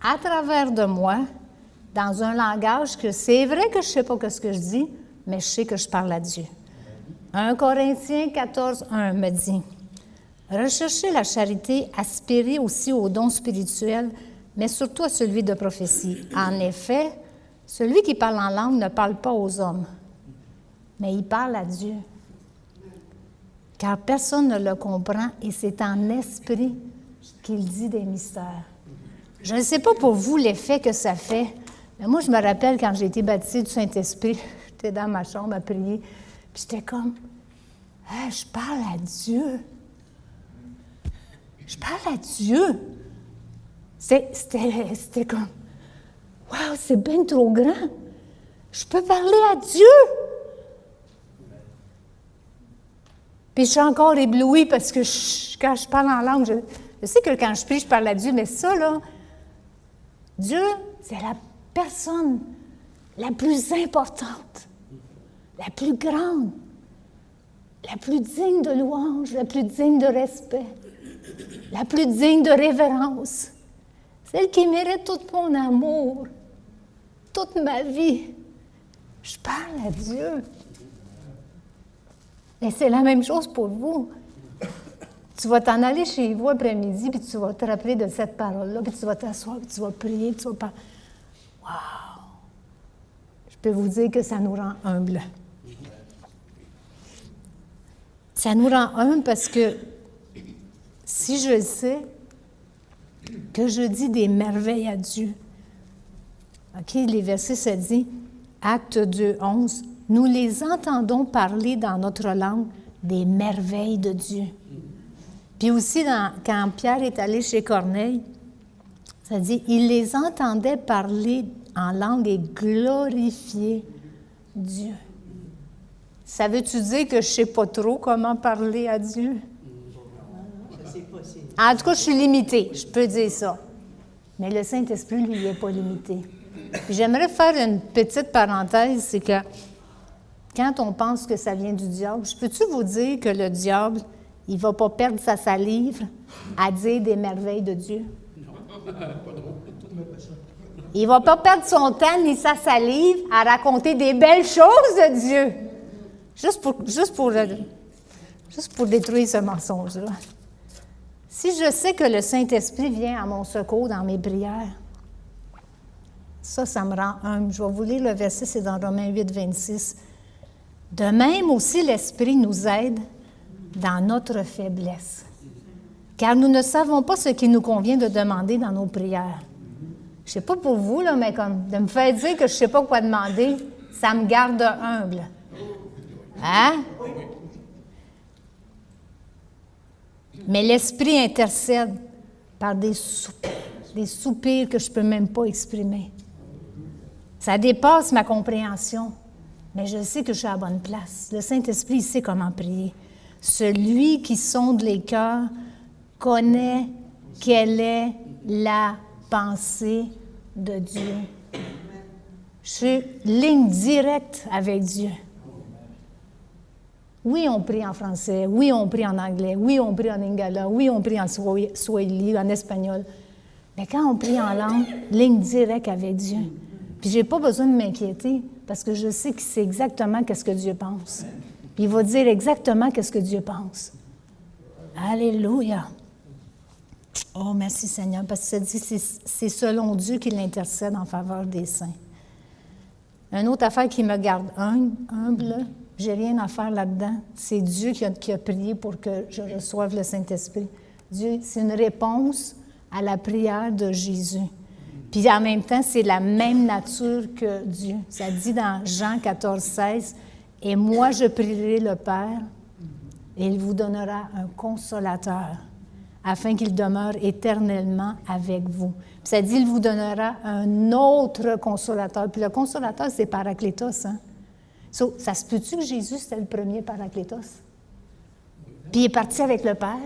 à travers de moi dans un langage que c'est vrai que je ne sais pas ce que je dis, mais je sais que je parle à Dieu. 1 Corinthiens 14, 1 me dit « Recherchez la charité, aspirez aussi au don spirituel, mais surtout à celui de prophétie. En effet, celui qui parle en langue ne parle pas aux hommes, mais il parle à Dieu. Car personne ne le comprend et c'est en esprit qu'il dit des mystères. » Je ne sais pas pour vous l'effet que ça fait, mais moi, je me rappelle quand j'ai été baptisée du Saint-Esprit, j'étais dans ma chambre à prier, puis j'étais comme, ah, je parle à Dieu. Je parle à Dieu. C'était comme, wow, c'est bien trop grand. Je peux parler à Dieu. Puis je suis encore éblouie parce que quand je parle en langue, je sais que quand je prie, je parle à Dieu, mais ça, là, Dieu, c'est la personne la plus importante, la plus grande, la plus digne de louange, la plus digne de respect, la plus digne de révérence, celle qui mérite tout mon amour, toute ma vie. Je parle à Dieu. Et c'est la même chose pour vous. Tu vas t'en aller chez vous après-midi, puis tu vas te rappeler de cette parole-là, puis tu vas t'asseoir, puis tu vas prier, puis tu vas parler. Wow! peux vous dire que ça nous rend humbles. Ça nous rend humbles parce que si je sais que je dis des merveilles à Dieu, OK, les versets se disent, Acte 2, 11, nous les entendons parler dans notre langue des merveilles de Dieu. Puis aussi, quand Pierre est allé chez Corneille, ça dit, il les entendait parler en langue et glorifier Dieu. Ça veut-tu dire que je ne sais pas trop comment parler à Dieu? Je ne sais pas si. En tout cas, je suis limitée, je peux dire ça. Mais le Saint-Esprit, lui, il n'est pas limité. Puis j'aimerais faire une petite parenthèse, c'est que quand on pense que ça vient du diable, peux-tu vous dire que le diable, il ne va pas perdre sa salive à dire des merveilles de Dieu? Non, pas drôle. Il ne va pas perdre son temps ni sa salive à raconter des belles choses de Dieu. Juste pour détruire ce mensonge-là. Si je sais que le Saint-Esprit vient à mon secours dans mes prières, ça me rend humble. Je vais vous lire le verset, c'est dans Romains 8, 26. De même aussi, l'Esprit nous aide dans notre faiblesse. Car nous ne savons pas ce qu'il nous convient de demander dans nos prières. Je ne sais pas pour vous, là, mais comme de me faire dire que je ne sais pas quoi demander, ça me garde humble. Hein? Mais l'Esprit intercède par des soupirs que je ne peux même pas exprimer. Ça dépasse ma compréhension, mais je sais que je suis à la bonne place. Le Saint-Esprit, il sait comment prier. Celui qui sonde les cœurs connaît quelle est la pensée de Dieu. Je suis ligne directe avec Dieu. Oui, on prie en français. Oui, on prie en anglais. Oui, on prie en lingala. Oui, on prie en swahili, en espagnol. Mais quand on prie en langue, ligne directe avec Dieu. Puis j'ai pas besoin de m'inquiéter parce que je sais qu'il sait exactement qu'est-ce que Dieu pense. Puis il va dire exactement qu'est-ce que Dieu pense. Alléluia. Oh, merci Seigneur, parce que ça dit c'est selon Dieu qu'il intercède en faveur des saints. Une autre affaire qui me garde humble, j'ai rien à faire là-dedans. C'est Dieu qui a prié pour que je reçoive le Saint-Esprit. Dieu, c'est une réponse à la prière de Jésus. Puis en même temps, c'est la même nature que Dieu. Ça dit dans Jean 14, 16, « Et moi je prierai le Père, et il vous donnera un consolateur, afin qu'il demeure éternellement avec vous. » Puis ça dit, « Il vous donnera un autre consolateur. » Puis le consolateur, c'est Paraclétos, hein? Ça se peut-tu que Jésus, c'était le premier Paraclétos? Puis il est parti avec le Père.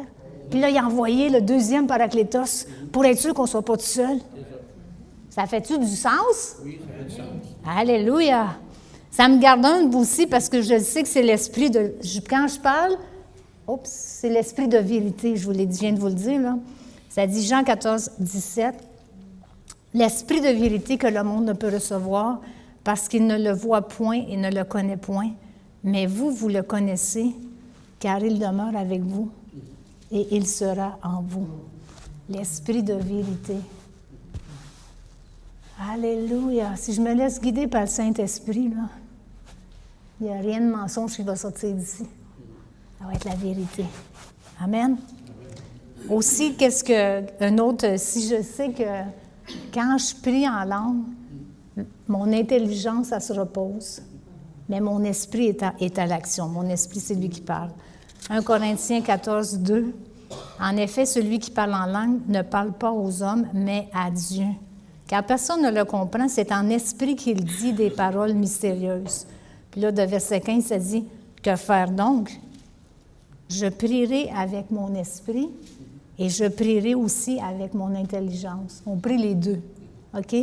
Puis là, il a envoyé le deuxième Paraclétos pour être sûr qu'on ne soit pas tout seul. Ça fait-tu du sens? Oui, ça fait du sens. Alléluia! Ça me garde humble aussi parce que je sais que c'est l'esprit de... Quand je parle, c'est l'esprit de vérité, je viens de vous le dire, là. Ça dit Jean 14, 17. L'esprit de vérité que le monde ne peut recevoir parce qu'il ne le voit point et ne le connaît point. Mais vous le connaissez, car il demeure avec vous et il sera en vous. L'esprit de vérité. Alléluia! Si je me laisse guider par le Saint-Esprit, là, il n'y a rien de mensonge qui va sortir d'ici. Ça va être la vérité. Amen? Aussi, si je sais que quand je prie en langue, mon intelligence, ça se repose, mais mon esprit est à l'action. Mon esprit, c'est lui qui parle. 1 Corinthiens 14, 2. En effet, celui qui parle en langue ne parle pas aux hommes, mais à Dieu. Car personne ne le comprend, c'est en esprit qu'il dit des paroles mystérieuses. Puis là, de verset 15, ça dit, « Que faire donc? Je prierai avec mon esprit et je prierai aussi avec mon intelligence. » On prie les deux, OK?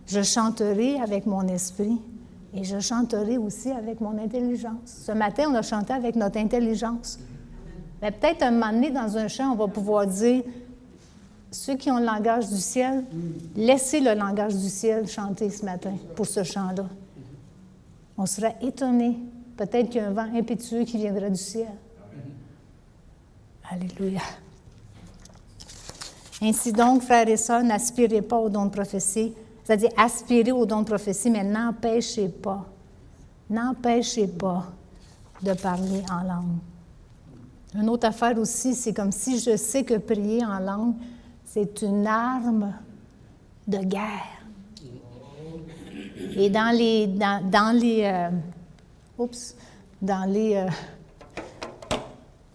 Je chanterai avec mon esprit et je chanterai aussi avec mon intelligence. Ce matin, on a chanté avec notre intelligence. Mais peut-être un moment donné, dans un chant, on va pouvoir dire, ceux qui ont le langage du ciel, laissez le langage du ciel chanter ce matin pour ce chant-là. On sera étonnés. Peut-être qu'il y a un vent impétueux qui viendra du ciel. Alléluia. Ainsi donc, frères et sœurs, n'aspirez pas au don de prophétie. c'est-à-dire aspirer au don de prophétie, mais n'empêchez pas de parler en langue. Une autre affaire aussi, c'est comme si je sais que prier en langue, c'est une arme de guerre. Et dans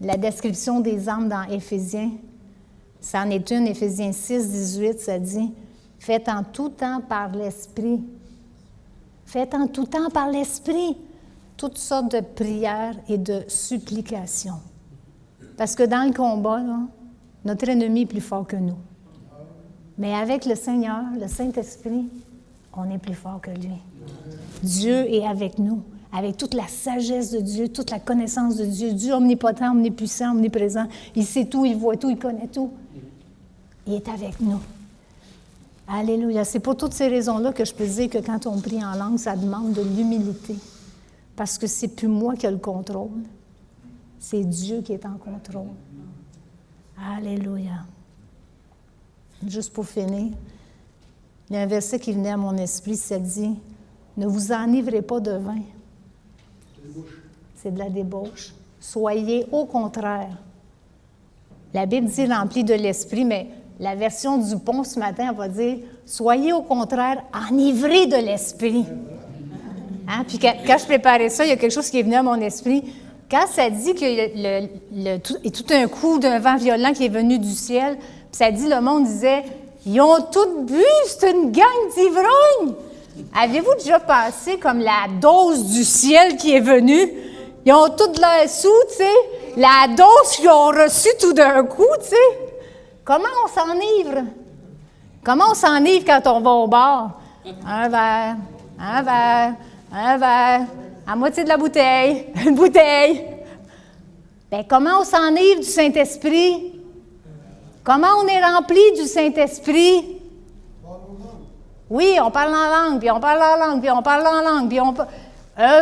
la description des armes dans Éphésiens, ça en est une, Éphésiens 6, 18, ça dit « Faites en tout temps par l'Esprit. » Faites en tout temps par l'Esprit toutes sortes de prières et de supplications. Parce que dans le combat, là, notre ennemi est plus fort que nous. Mais avec le Seigneur, le Saint-Esprit, on est plus fort que lui. Dieu est avec nous, avec toute la sagesse de Dieu, toute la connaissance de Dieu, Dieu omnipotent, omnipuissant, omniprésent. Il sait tout, il voit tout, il connaît tout. Il est avec nous. Alléluia. C'est pour toutes ces raisons-là que je peux dire que quand on prie en langue, ça demande de l'humilité. Parce que c'est plus moi qui ai le contrôle. C'est Dieu qui est en contrôle. Alléluia. Juste pour finir, il y a un verset qui venait à mon esprit, ça dit « Ne vous enivrez pas de vin. » C'est de la débauche. Soyez au contraire. La Bible dit « rempli de l'esprit », mais la version du Pont ce matin, elle va dire « Soyez au contraire enivrés de l'esprit. » Hein? Puis quand je préparais ça, il y a quelque chose qui est venu à mon esprit. Quand ça dit que tout un coup d'un vent violent qui est venu du ciel, puis ça dit, le monde disait, ils ont tous bu, c'est une gang d'ivrognes. Avez-vous déjà pensé comme la dose du ciel qui est venue? Ils ont toutes l'air sous, tu sais, la dose qu'ils ont reçue tout d'un coup, tu sais. Comment on s'enivre? Comment on s'enivre quand on va au bar? Un verre, à moitié de la bouteille, une bouteille. Bien, comment on s'enivre du Saint-Esprit? Comment on est rempli du Saint-Esprit? Oui, on parle en langue, puis on parle en langue, puis on parle en langue, puis un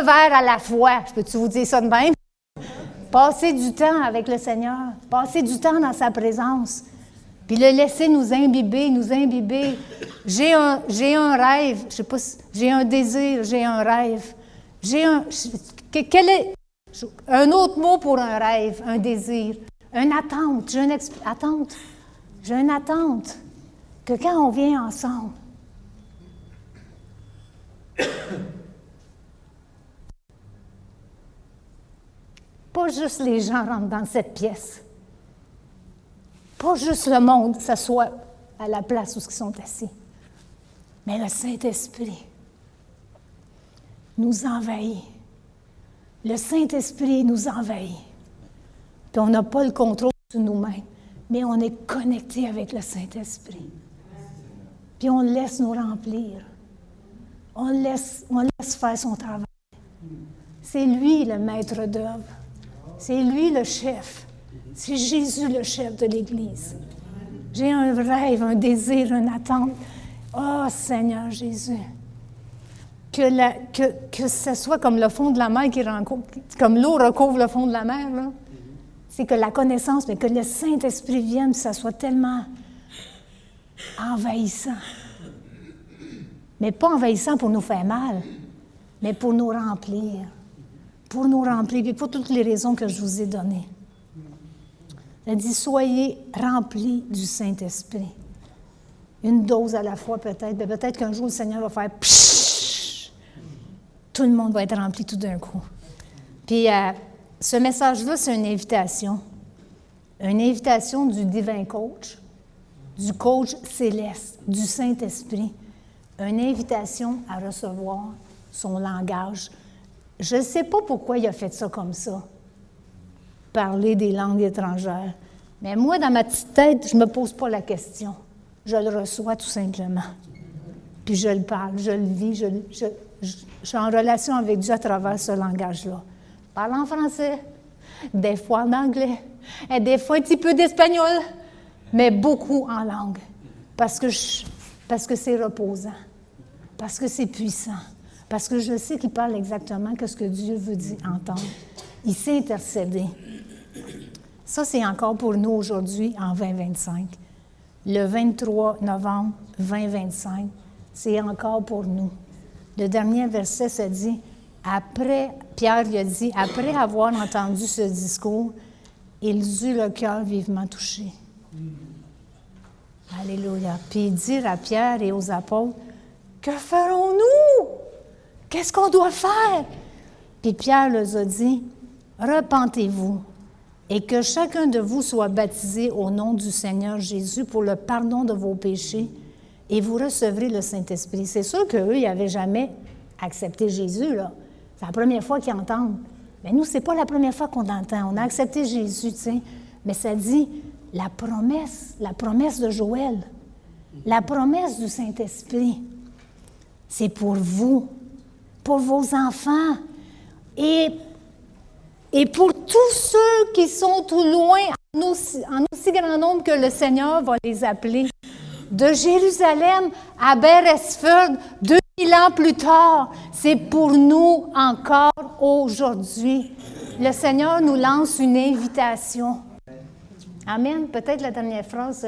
verre à la fois. Je peux-tu vous dire ça de même? Passer du temps avec le Seigneur, passer du temps dans sa présence, puis le laisser nous imbiber. J'ai un rêve, je sais pas si, j'ai un désir, j'ai un rêve. Quel est un autre mot pour un rêve, un désir? Une attente. J'ai une attente que quand on vient ensemble, pas juste les gens rentrent dans cette pièce, pas juste le monde s'assoit à la place où ils sont assis, mais le Saint-Esprit nous envahit. Le Saint-Esprit nous envahit. Puis on n'a pas le contrôle sur nous-mêmes, mais on est connecté avec le Saint-Esprit. Puis on le laisse nous remplir. On laisse faire son travail. C'est lui le maître d'œuvre. C'est lui le chef. C'est Jésus le chef de l'Église. J'ai un rêve, un désir, une attente. Oh Seigneur Jésus! Que ce soit comme le fond de la mer comme l'eau recouvre le fond de la mer, là. C'est que la connaissance, mais que le Saint-Esprit vienne, que ça soit tellement envahissant. Mais pas envahissant pour nous faire mal, mais pour nous remplir. Pour nous remplir, puis pour toutes les raisons que je vous ai données. Elle dit, soyez remplis du Saint-Esprit. Une dose à la fois peut-être, mais peut-être qu'un jour le Seigneur va faire pshhh. Tout le monde va être rempli tout d'un coup. Puis, ce message-là, c'est une invitation. Une invitation du divin coach, du coach céleste, du Saint-Esprit. Une invitation à recevoir son langage. Je ne sais pas pourquoi il a fait ça comme ça, parler des langues étrangères. Mais moi, dans ma petite tête, je ne me pose pas la question. Je le reçois tout simplement. Puis je le parle, je le vis, je suis en relation avec Dieu à travers ce langage-là. Je parle en français, des fois en anglais, et des fois un petit peu d'espagnol, mais beaucoup en langue. Parce que c'est reposant, parce que c'est puissant, parce que je sais qu'il parle exactement ce que Dieu veut dire, entendre. Il sait intercéder. Ça, c'est encore pour nous aujourd'hui, en 2025. Le 23 novembre 2025, c'est encore pour nous. Le dernier verset se dit, Pierre lui a dit, après avoir entendu ce discours, ils eurent le cœur vivement touché. Alléluia. Puis dire à Pierre et aux apôtres, que ferons-nous? Qu'est-ce qu'on doit faire? Puis Pierre leur a dit, repentez-vous et que chacun de vous soit baptisé au nom du Seigneur Jésus pour le pardon de vos péchés et vous recevrez le Saint-Esprit. C'est sûr qu'eux, ils n'avaient jamais accepté Jésus, là. C'est la première fois qu'ils entendent. Mais nous, ce n'est pas la première fois qu'on entend. On a accepté Jésus, tu sais. Mais ça dit la promesse de Joël, la promesse du Saint-Esprit. C'est pour vous, pour vos enfants et pour tous ceux qui sont tout loin, en aussi grand nombre que le Seigneur va les appeler. De Jérusalem à Beresford, 2000 ans plus tard, c'est pour nous encore aujourd'hui. Le Seigneur nous lance une invitation. Amen. Peut-être la dernière phrase,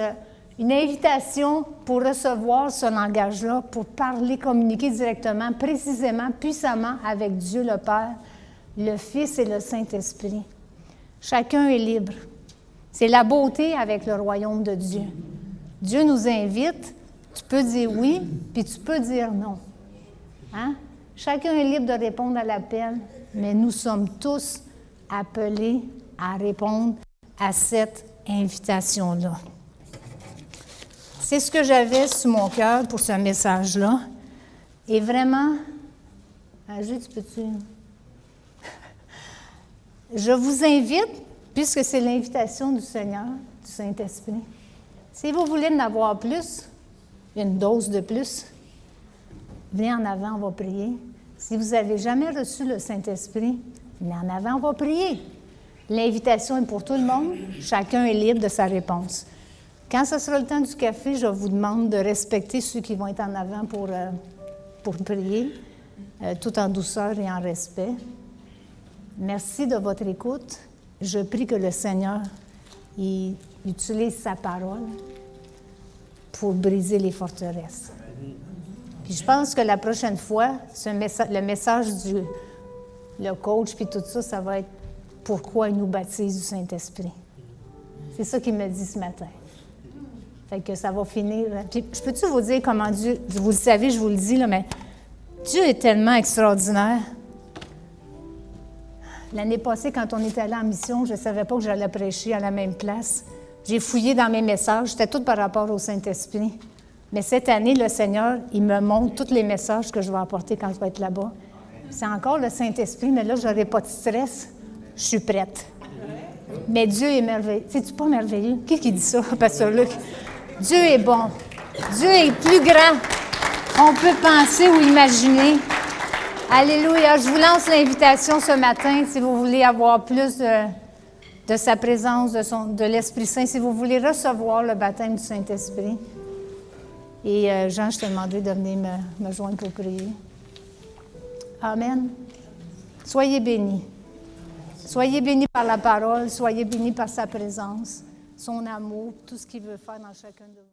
une invitation pour recevoir ce langage-là, pour parler, communiquer directement, précisément, puissamment avec Dieu le Père, le Fils et le Saint-Esprit. Chacun est libre. C'est la beauté avec le royaume de Dieu. Dieu nous invite, tu peux dire oui, puis tu peux dire non. Hein? Chacun est libre de répondre à l'appel, mais nous sommes tous appelés à répondre à cette invitation-là. C'est ce que j'avais sur mon cœur pour ce message-là. Et vraiment, juste peux-tu... Je vous invite, puisque c'est l'invitation du Seigneur, du Saint-Esprit, si vous voulez en avoir plus, une dose de plus, venez en avant, on va prier. Si vous n'avez jamais reçu le Saint-Esprit, venez en avant, on va prier. L'invitation est pour tout le monde. Chacun est libre de sa réponse. Quand ce sera le temps du café, je vous demande de respecter ceux qui vont être en avant pour prier, tout en douceur et en respect. Merci de votre écoute. Je prie que le Seigneur il utilise sa parole pour briser les forteresses. Puis je pense que la prochaine fois, le message le coach puis tout ça, ça va être pourquoi il nous baptise du Saint-Esprit. C'est ça qu'il me dit ce matin. Fait que ça va finir. Puis, je peux-tu vous dire comment Dieu, vous le savez, je vous le dis, là, mais Dieu est tellement extraordinaire. L'année passée, quand on était allé en mission, je ne savais pas que j'allais prêcher à la même place. J'ai fouillé dans mes messages, c'était tout par rapport au Saint-Esprit. Mais cette année, le Seigneur, il me montre tous les messages que je vais apporter quand je vais être là-bas. C'est encore le Saint-Esprit, mais là, je n'aurai pas de stress. Je suis prête. Mais Dieu est merveilleux. C'est-tu pas merveilleux? Qui dit ça, Pasteur Luc? Dieu est bon. Dieu est plus grand qu'on peut penser ou imaginer. Alléluia. Je vous lance l'invitation ce matin, si vous voulez avoir plus de sa présence, de l'Esprit Saint, si vous voulez recevoir le baptême du Saint-Esprit. Et Jean, je te demanderai de venir me joindre pour prier. Amen. Soyez bénis. Soyez bénis par la parole, soyez bénis par sa présence, son amour, tout ce qu'il veut faire dans chacun de vous.